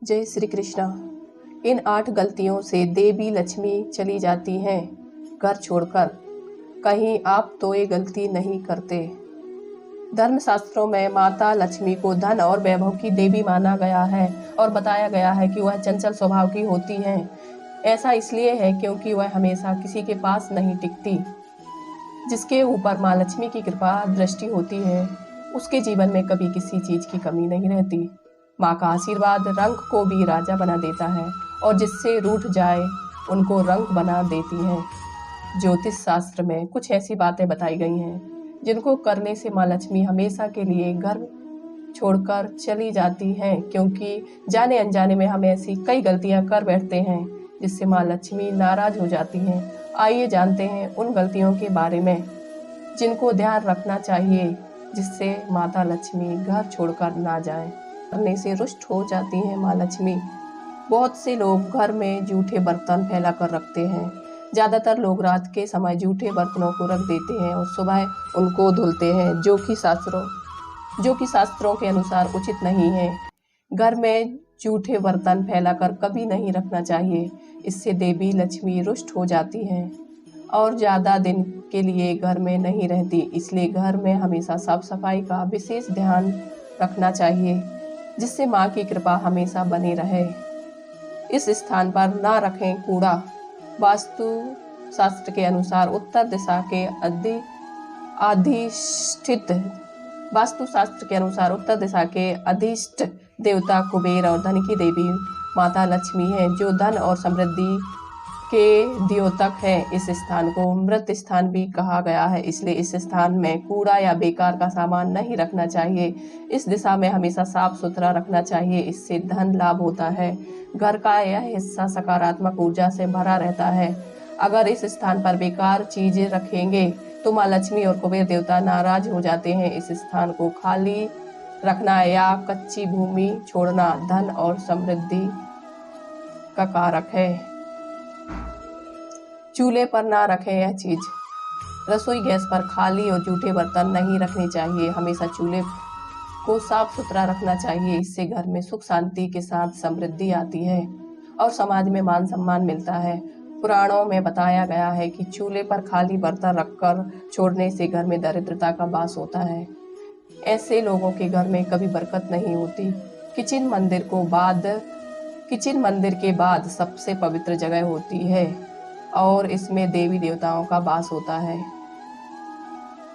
जय श्री कृष्णा। इन 8 गलतियों से देवी लक्ष्मी चली जाती हैं घर छोड़कर। कहीं आप तो ये गलती नहीं करते। धर्मशास्त्रों में माता लक्ष्मी को धन और वैभव की देवी माना गया है और बताया गया है कि वह चंचल स्वभाव की होती हैं। ऐसा इसलिए है क्योंकि वह हमेशा किसी के पास नहीं टिकती। जिसके ऊपर माँ लक्ष्मी की कृपा दृष्टि होती है उसके जीवन में कभी किसी चीज की कमी नहीं रहती। माँ का आशीर्वाद रंग को भी राजा बना देता है और जिससे रूठ जाए उनको रंग बना देती है। ज्योतिष शास्त्र में कुछ ऐसी बातें बताई गई हैं जिनको करने से माँ लक्ष्मी हमेशा के लिए घर छोड़कर चली जाती हैं, क्योंकि जाने अनजाने में हम ऐसी कई गलतियां कर बैठते हैं जिससे माँ लक्ष्मी नाराज हो जाती हैं। आइए जानते हैं उन गलतियों के बारे में जिनको ध्यान रखना चाहिए, जिससे माता लक्ष्मी घर छोड़कर ना जाए। करने से रुष्ट हो जाती हैं माँ लक्ष्मी। बहुत से लोग घर में जूठे बर्तन फैला कर रखते हैं। ज़्यादातर लोग रात के समय जूठे बर्तनों को रख देते हैं और सुबह उनको धुलते हैं, जो कि शास्त्रों के अनुसार उचित नहीं है। घर में जूठे बर्तन फैलाकर कभी नहीं रखना चाहिए। इससे देवी लक्ष्मी रुष्ट हो जाती हैं और ज़्यादा दिन के लिए घर में नहीं रहती। इसलिए घर में हमेशा साफ सफाई का विशेष ध्यान रखना चाहिए, जिससे माँ की कृपा हमेशा बनी रहे। इस स्थान पर ना रखें कूड़ा। वास्तु शास्त्र के अनुसार उत्तर दिशा के अधिष्ठ देवता कुबेर और धन की देवी माता लक्ष्मी है, जो धन और समृद्धि के द्योतक है। इस स्थान को मृत स्थान भी कहा गया है, इसलिए इस स्थान में कूड़ा या बेकार का सामान नहीं रखना चाहिए। इस दिशा में हमेशा साफ सुथरा रखना चाहिए, इससे धन लाभ होता है। घर का यह हिस्सा सकारात्मक ऊर्जा से भरा रहता है। अगर इस स्थान पर बेकार चीजें रखेंगे तो माँ लक्ष्मी और कुबेर देवता नाराज हो जाते हैं। इस स्थान को खाली रखना या कच्ची भूमि छोड़ना धन और समृद्धि का कारक है। चूल्हे पर ना रखें यह चीज। रसोई गैस पर खाली और जूठे बर्तन नहीं रखने चाहिए। हमेशा चूल्हे को साफ सुथरा रखना चाहिए। इससे घर में सुख शांति के साथ समृद्धि आती है और समाज में मान सम्मान मिलता है। पुराणों में बताया गया है कि चूल्हे पर खाली बर्तन रखकर छोड़ने से घर में दरिद्रता का वास होता है। ऐसे लोगों के घर में कभी बरकत नहीं होती। किचन मंदिर के बाद सबसे पवित्र जगह होती है और इसमें देवी देवताओं का वास होता है।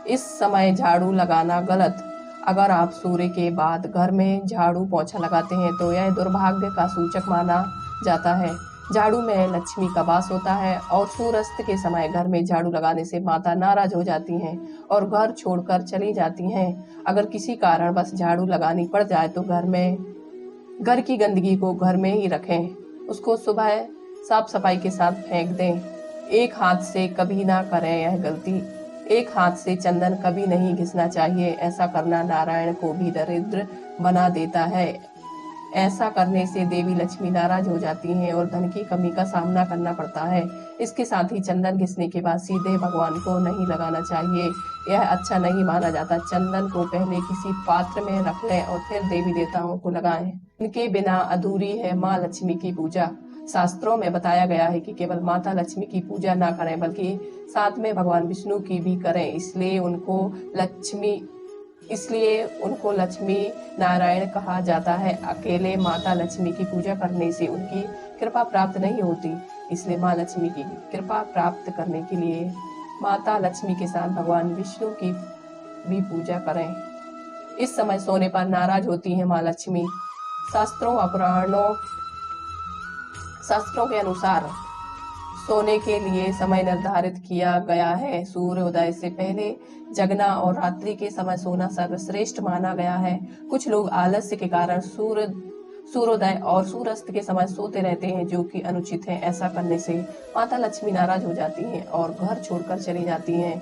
इस समय झाड़ू लगाना गलत। अगर आप सूर्य के बाद घर में झाड़ू पोंछा लगाते हैं तो यह दुर्भाग्य का सूचक माना जाता है। झाड़ू में लक्ष्मी का वास होता है और सूर्यास्त के समय घर में झाड़ू लगाने से माता नाराज हो जाती हैं और घर छोड़कर चली जाती हैं। अगर किसी कारण बस झाड़ू लगानी पड़ जाए तो घर की गंदगी को घर में ही रखें। उसको सुबह साफ सफाई के साथ फेंक दें। एक हाथ से कभी ना करें यह गलती। एक हाथ से चंदन कभी नहीं घिसना चाहिए। ऐसा करना नारायण को भी दरिद्र बना देता है। ऐसा करने से देवी लक्ष्मी नाराज हो जाती हैं और धन की कमी का सामना करना पड़ता है। इसके साथ ही चंदन घिसने के बाद सीधे भगवान को नहीं लगाना चाहिए, यह अच्छा नहीं माना जाता। चंदन को पहले किसी पात्र में रख लें और फिर देवी देवताओं को लगाएं। इनके बिना अधूरी है माँ लक्ष्मी की पूजा। शास्त्रों में बताया गया है कि केवल माता लक्ष्मी की पूजा ना करें बल्कि साथ में भगवान विष्णु की भी करें। इसलिए उनको लक्ष्मी नारायण कहा जाता है। अकेले माता लक्ष्मी की पूजा करने से उनकी कृपा प्राप्त नहीं होती। इसलिए माँ लक्ष्मी की कृपा प्राप्त करने के लिए माता लक्ष्मी के साथ भगवान विष्णु की भी पूजा करें। इस समय सोने पर नाराज होती है माँ लक्ष्मी। शास्त्रों के अनुसार सोने के लिए समय निर्धारित किया गया है। सूर्योदय से पहले जगना और रात्रि के समय सोना सर्वश्रेष्ठ माना गया है। कुछ लोग आलस्य के कारण सूर्योदय और सूर्यास्त के समय सोते रहते हैं, जो कि अनुचित है। ऐसा करने से माता लक्ष्मी नाराज हो जाती हैं और घर छोड़कर चली जाती हैं।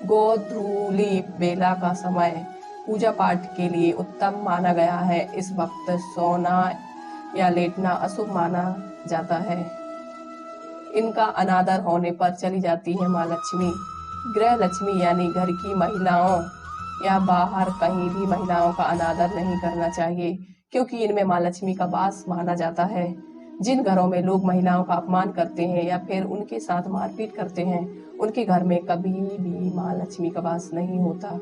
गोधूली बेला का समय पूजा पाठ के लिए उत्तम माना गया है। इस वक्त सोना या लेटना अशुभ माना जाता है। इनका अनादर होने पर चली जाती है माँ लक्ष्मी। गृह लक्ष्मी यानी घर की महिलाओं या बाहर कहीं भी महिलाओं का अनादर नहीं करना चाहिए, क्योंकि इनमें माँ लक्ष्मी का वास माना जाता है। जिन घरों में लोग महिलाओं का अपमान करते हैं या फिर उनके साथ मारपीट करते हैं, उनके घर में कभी भी माँ लक्ष्मी का वास नहीं होता।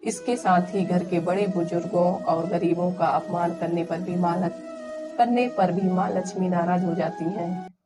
इसके साथ ही घर के बड़े बुजुर्गों और गरीबों का अपमान करने पर भी माँ लक्ष्मी नाराज हो जाती हैं।